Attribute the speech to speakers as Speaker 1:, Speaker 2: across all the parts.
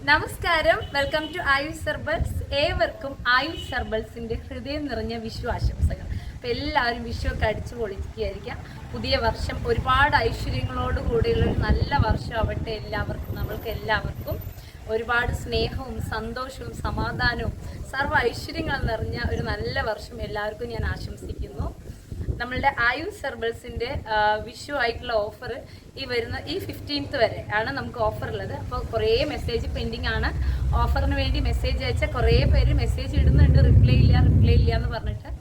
Speaker 1: നമസ്കാരം, welcome to Ayush herbals. ഏവർക്കും ആയുഷ് ഹെർബൽസിന്റെ ഹൃദയം നിറഞ്ഞ വിഷു ആശംസകൾ. അപ്പോൾ എല്ലാവരും വിഷുവൊക്കെ അടിച്ചു പൊളിക്കുകയായിരിക്കാം. പുതിയ വർഷം ഒരുപാട് ഐശ്വര്യങ്ങളോട് കൂടിയുള്ള ഒരു നല്ല വർഷം ആവട്ടെ. നമ്മൾക്ക് എല്ലാവർക്കും ഒരുപാട് സ്നേഹവും സന്തോഷവും സമാധാനവും സർവ്വ ഐശ്വര്യങ്ങൾ നിറഞ്ഞ ഒരു നല്ല വർഷം എല്ലാവർക്കും ഞാൻ ആശംസിക്കുന്നു. നമ്മളുടെ ആയുഷ് ഹെർബൽസിൻ്റെ വിഷു ആയിട്ടുള്ള ഓഫർ ഈ 15th വരെ ആണ് നമുക്ക് ഓഫർ ഉള്ളത്. അപ്പോൾ കുറേ മെസ്സേജ് പെൻഡിങ് ആണ്. ഓഫറിന് വേണ്ടി മെസ്സേജ് അയച്ച കുറേ പേര് മെസ്സേജ് ഇടുന്നുണ്ട്, റിപ്ലൈ ഇല്ല എന്ന് പറഞ്ഞിട്ട്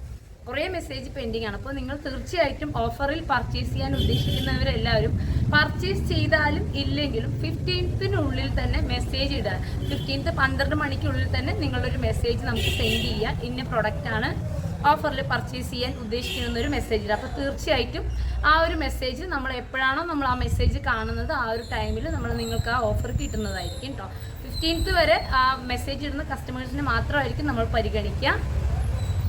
Speaker 1: കുറേ മെസ്സേജ് പെൻഡിങ് ആണ്. അപ്പോൾ നിങ്ങൾ തീർച്ചയായിട്ടും ഓഫറിൽ പർച്ചേസ് ചെയ്യാൻ ഉദ്ദേശിക്കുന്നവരെല്ലാവരും പർച്ചേസ് ചെയ്താലും ഇല്ലെങ്കിലും 15th തന്നെ മെസ്സേജ് ഇടുക. 15th 12 മണിക്കുള്ളിൽ തന്നെ നിങ്ങളൊരു മെസ്സേജ് നമുക്ക് സെൻഡ് ചെയ്യാം. ഇന്ന പ്രൊഡക്റ്റാണ് ഓഫറിൽ പർച്ചേസ് ചെയ്യാൻ ഉദ്ദേശിക്കുന്ന ഒരു മെസ്സേജ്. അപ്പോൾ തീർച്ചയായിട്ടും ആ ഒരു മെസ്സേജ് നമ്മൾ എപ്പോഴാണോ നമ്മൾ ആ മെസ്സേജ് കാണുന്നത് ആ ഒരു ടൈമിൽ നിങ്ങൾക്ക് ആ ഓഫർ കിട്ടുന്നതായിരിക്കും കേട്ടോ. 15th വരെ ആ മെസ്സേജ് ഇടുന്ന കസ്റ്റമേഴ്സിന് മാത്രമായിരിക്കും നമ്മൾ പരിഗണിക്കുക.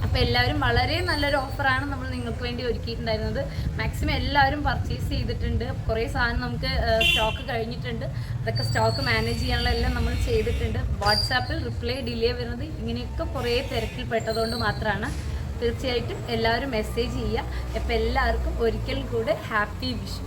Speaker 1: അപ്പോൾ എല്ലാവരും വളരെ നല്ലൊരു ഓഫറാണ് നമ്മൾ നിങ്ങൾക്ക് വേണ്ടി ഒരുക്കിയിട്ടുണ്ടായിരുന്നത്. മാക്സിമം എല്ലാവരും പർച്ചേസ് ചെയ്തിട്ടുണ്ട്. കുറേ സാധനം നമുക്ക് സ്റ്റോക്ക് കഴിഞ്ഞിട്ടുണ്ട്. അതൊക്കെ സ്റ്റോക്ക് മാനേജ് ചെയ്യാനുള്ള എല്ലാം നമ്മൾ ചെയ്തിട്ടുണ്ട്. വാട്സാപ്പിൽ റിപ്ലൈ ഡിലേ വരുന്നത് ഇങ്ങനെയൊക്കെ കുറേ തിരക്കിൽ പെട്ടതുകൊണ്ട് മാത്രമാണ്. തീർച്ചയായിട്ടും എല്ലാവരും മെസ്സേജ് ചെയ്യുക. അപ്പോൾ എല്ലാവർക്കും ഒരിക്കൽ കൂടെ ഹാപ്പി വിഷു.